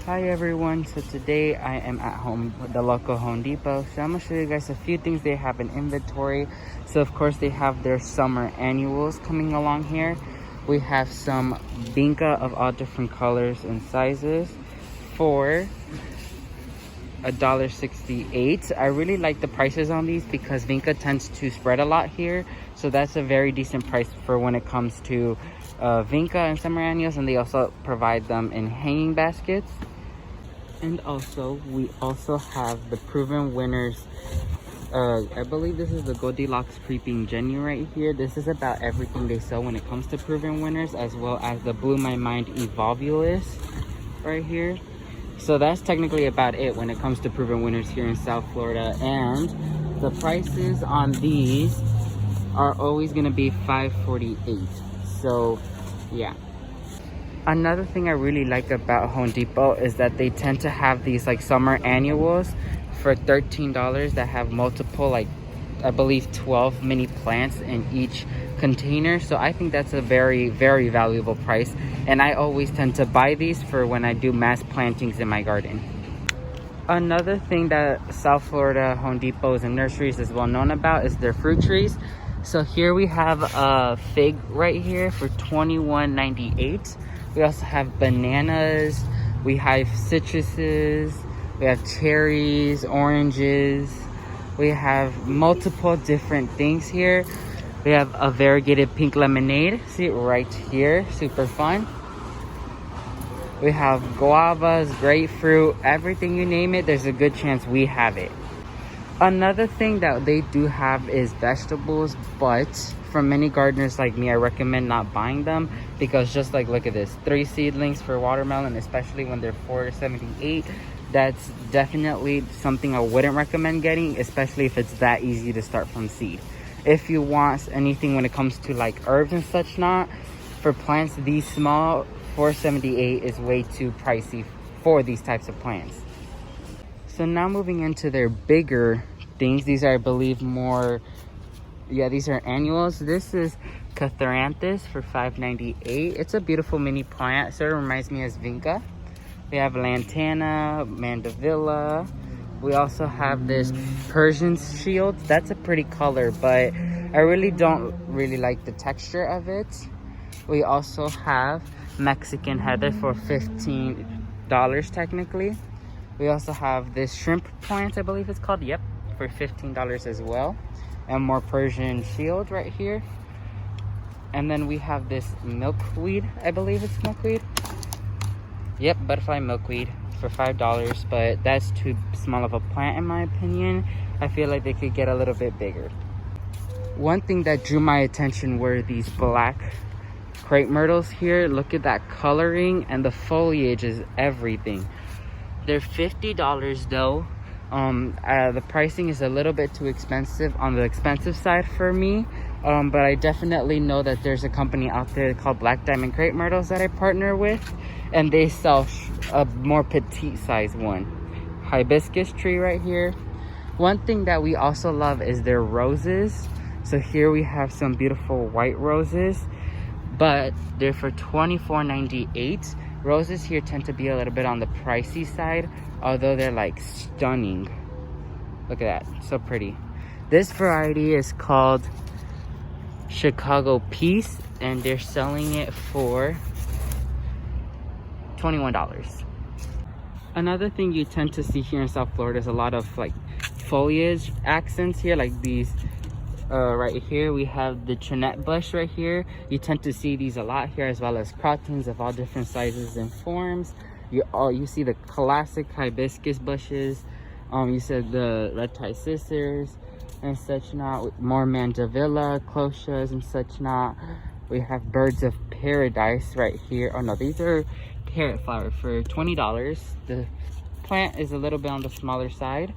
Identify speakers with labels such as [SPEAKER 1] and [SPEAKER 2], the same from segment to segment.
[SPEAKER 1] Hi everyone, so today I am at home with the local Home Depot. So I'm gonna show you guys a few things they have in inventory. So of course they have their summer annuals coming along here. We have some vinca of all different colors and sizes for $1.68. I really like the prices on these because vinca tends to spread a lot here. So that's a very decent price for when it comes to vinca and summer annuals, and they also provide them in hanging baskets. And also we also have the proven winners. I believe this is the Goldilocks Creeping Jenny right here. This is about everything they sell when it comes to proven winners, as well as the Blew My Mind Evolvulus right here. So that's technically about it when it comes to proven winners here in South Florida. And the prices on these are always going to be $5.48. So yeah. Another thing I really like about Home Depot is that they tend to have these like summer annuals for $13 that have multiple, like I believe 12 mini plants in each container. So I think that's a very valuable price, and I always tend to buy these for when I do mass plantings in my garden. Another thing that South Florida Home Depots and nurseries is well known about is their fruit trees. So here we have a fig right here for $21.98. We also have bananas, we have citruses, we have cherries, oranges, we have multiple different things here. We have a variegated pink lemonade, see it right here, super fun. We have guavas, grapefruit, everything you name it, there's a good chance we have it. Another thing that they do have is vegetables, but for many gardeners like me, I recommend not buying them because just like, look at this, 3 seedlings for watermelon, especially when they're $4.78. That's definitely something I wouldn't recommend getting, especially if it's that easy to start from seed. If you want anything when it comes to like herbs and such not, for plants these small, $4.78 is way too pricey for these types of plants. So now moving into their bigger things, these are I believe more, yeah, these are annuals. This is Catharanthus for $5.98. It's a beautiful mini plant, sort of reminds me of vinca. We have lantana, mandevilla. We also have this Persian shield. That's a pretty color, but I really don't like the texture of it. We also have Mexican heather for $15 technically. We also have this shrimp plant, I believe it's called, yep, for $15 as well. And more Persian shield right here. And then we have this milkweed, I believe it's milkweed. Yep, butterfly milkweed for $5, but that's too small of a plant in my opinion. I feel like they could get a little bit bigger. One thing that drew my attention were these black crepe myrtles here. Look at that coloring, and the foliage is everything. They're $50 though. The pricing is a little bit too expensive, on the expensive side for me. But I definitely know that there's a company out there called Black Diamond Crepe Myrtles that I partner with, and they sell a more petite size one. Hibiscus tree right here. One thing that we also love is their roses. So here we have some beautiful white roses, but they're for $24.98. Roses here tend to be a little bit on the pricey side, although they're like stunning. Look at that, so pretty. This variety is called Chicago Peace, and they're selling it for $21. Another thing you tend to see here in South Florida is a lot of like foliage accents here, like these. Right here we have the Trinette bush right here. You tend to see these a lot here, as well as crotons of all different sizes and forms. You see the classic hibiscus bushes. You said the red tie scissors and such not. More mandevilla, clochas and such not. We have birds of paradise right here. Oh no, these are carrot flower for $20. The plant is a little bit on the smaller side.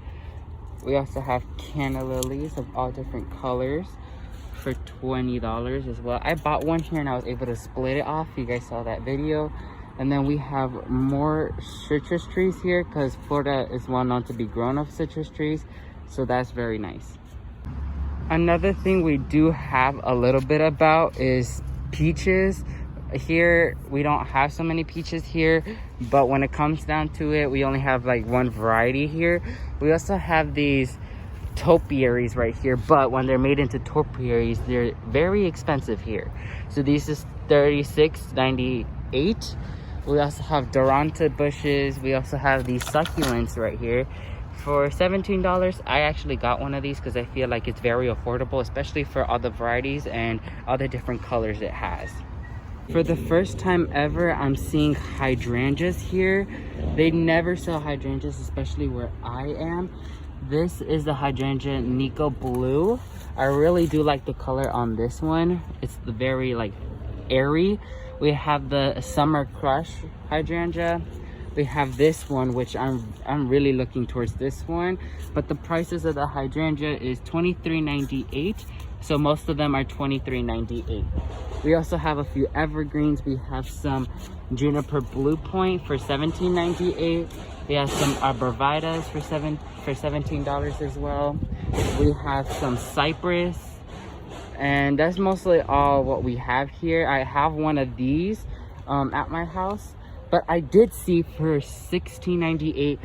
[SPEAKER 1] We also have canna lilies of all different colors for $20 as well. I bought one here and I was able to split it off. You guys saw that video. And then we have more citrus trees here because Florida is well known to be grown of citrus trees. So that's very nice. Another thing we do have a little bit about is peaches. Here we don't have so many peaches here, but when it comes down to it, we only have like one variety here. We also have these Topiaries right here, but when they're made into topiaries, they're very expensive here. So these is $36.98. We also have Duranta bushes. We also have these succulents right here for $17. I actually got one of these because I feel like it's very affordable, especially for all the varieties and all the different colors it has. For the first time ever, I'm seeing hydrangeas here. They never sell hydrangeas, especially where I am. This is the hydrangea Nico Blue. I really do like the color on this one. It's the very like airy. We have the Summer Crush hydrangea. We have this one, which I'm really looking towards this one. But the prices of the hydrangea is $23.98. So most of them are $23.98. We also have a few evergreens. We have some Juniper Blue Point for $17.98. We have some arborvitaes for $17 as well. We have some cypress, and that's mostly all what we have here. I have one of these at my house, but I did see for $16.98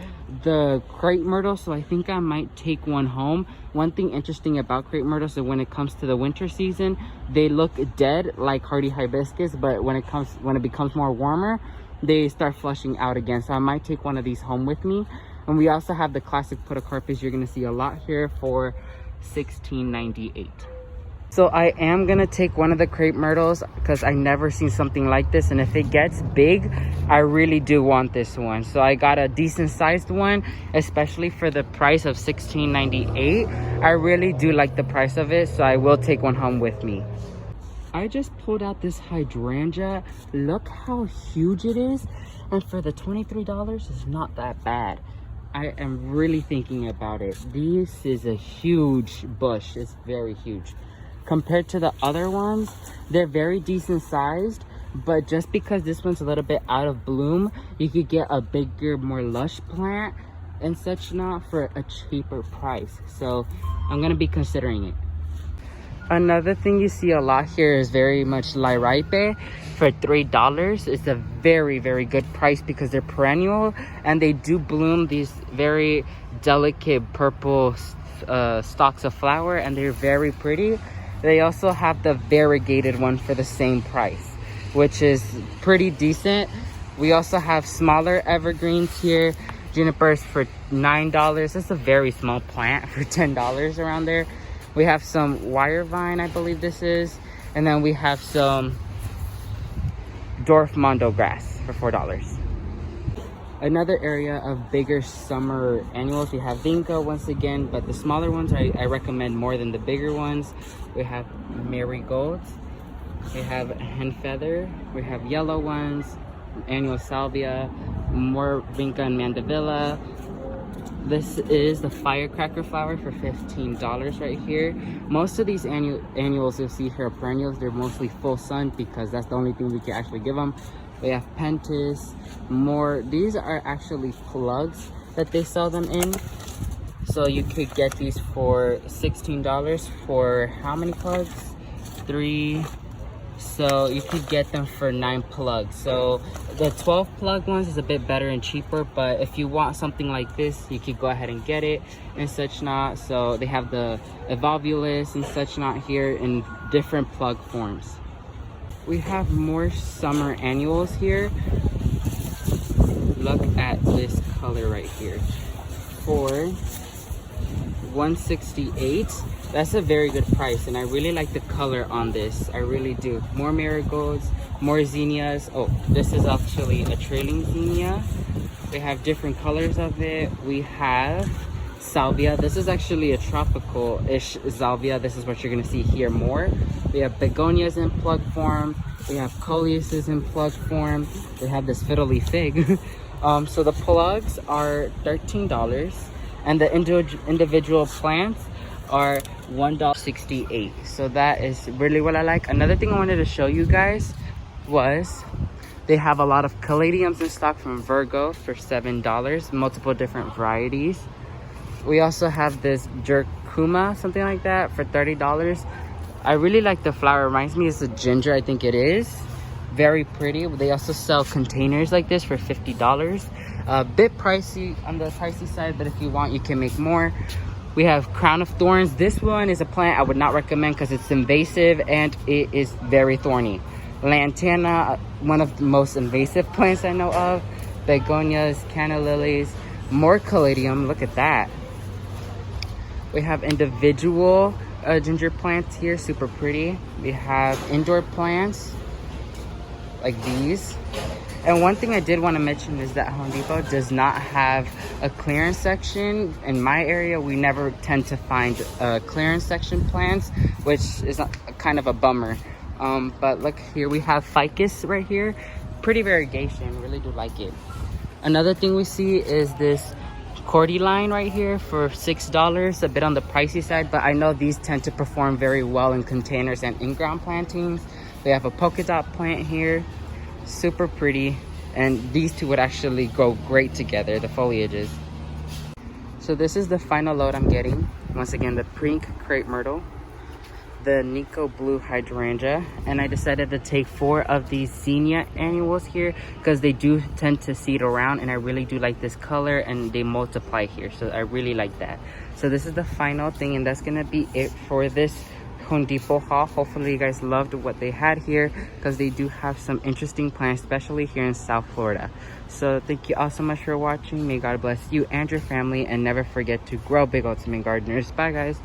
[SPEAKER 1] the crepe myrtle, so I think I might take one home. One thing interesting about crepe myrtle, so when it comes to the winter season, they look dead like hardy hibiscus, but when it becomes more warmer, they start flushing out again. So I might take one of these home with me. And we also have the classic podocarpus. You're gonna see a lot here for $16.98. So I am gonna take one of the crepe myrtles because I never seen something like this, and if it gets big, I really do want this one. So I got a decent sized one, especially for the price of $16.98. I really do like the price of it, so I will take one home with me. I just pulled out this hydrangea. Look how huge it is, and for the $23, it's not that bad. I am really thinking about it. This is a huge bush. It's very huge. Compared to the other ones, they're very decent sized, but just because this one's a little bit out of bloom, you could get a bigger, more lush plant and such not for a cheaper price. So I'm gonna be considering it. Another thing you see a lot here is very much Lyripe for $3. It's a very, very good price because they're perennial and they do bloom these very delicate purple stalks of flower, and they're very pretty. They also have the variegated one for the same price, which is pretty decent. We also have smaller evergreens here. Junipers for $9. It's a very small plant for $10 around there. We have some wire vine, I believe this is. And then we have some dwarf mondo grass for $4. Another area of bigger summer annuals, we have vinca once again, but the smaller ones I recommend more than the bigger ones. We have marigolds, we have hen feather, we have yellow ones, annual salvia, more vinca and mandevilla. This is the firecracker flower for $15 right here. Most of these annuals you'll see here are perennials. They're mostly full sun because that's the only thing we can actually give them. We have pentas, more. These are actually plugs that they sell them in. So you could get these for $16 for how many plugs? 3. So you could get them for 9 plugs. So the 12 plug ones is a bit better and cheaper, but if you want something like this, you could go ahead and get it and such not. So they have the evolvulus and such not here in different plug forms. We have more summer annuals here. Look at this color right here for $168. That's a very good price, and I really like the color on this. I really do. More marigolds, more zinnias. Oh, this is actually a trailing zinnia. They have different colors of it. We have salvia. This is actually a tropical-ish salvia. This is what you're gonna see here more. We have begonias in plug form. We have coleuses in plug form. We have this fiddly fig. So the plugs are $13, and the individual plants are $1.68. So that is really what I like. Another thing I wanted to show you guys was they have a lot of caladiums in stock from Virgo for $7, multiple different varieties. We also have this jerkuma, something like that, for $30. I really like the flower. It reminds me of the ginger, I think it is. very pretty. They also sell containers like this for $50. A bit pricey on the pricey side, but if you want, you can make more. We have crown of thorns. This one is a plant I would not recommend because it's invasive and it is very thorny. Lantana, one of the most invasive plants I know of. Begonias, canna lilies, more caladium. Look at that. We have individual ginger plants here, super pretty. We have indoor plants like these. And one thing I did want to mention is that Home Depot does not have a clearance section. In my area, we never tend to find clearance section plants, which is kind of a bummer. But look here, we have ficus right here. Pretty variegation, really do like it. Another thing we see is this cordyline right here for $6, a bit on the pricey side, but I know these tend to perform very well in containers and in-ground plantings. We have a polka dot plant here, super pretty, and these two would actually go great together, the foliages. So this is the final load I'm getting. Once again, the pink crepe myrtle, the Nico blue hydrangea, and I decided to take 4 of these zinnia annuals here because they do tend to seed around, and I really do like this color and they multiply here, so I really like that. So this is the final thing, and that's gonna be it for this Home Depot haul. Hopefully you guys loved what they had here because they do have some interesting plants, especially here in South Florida. So thank you all so much for watching. May God bless you and your family, and never forget to grow big, ultimate gardeners. Bye guys.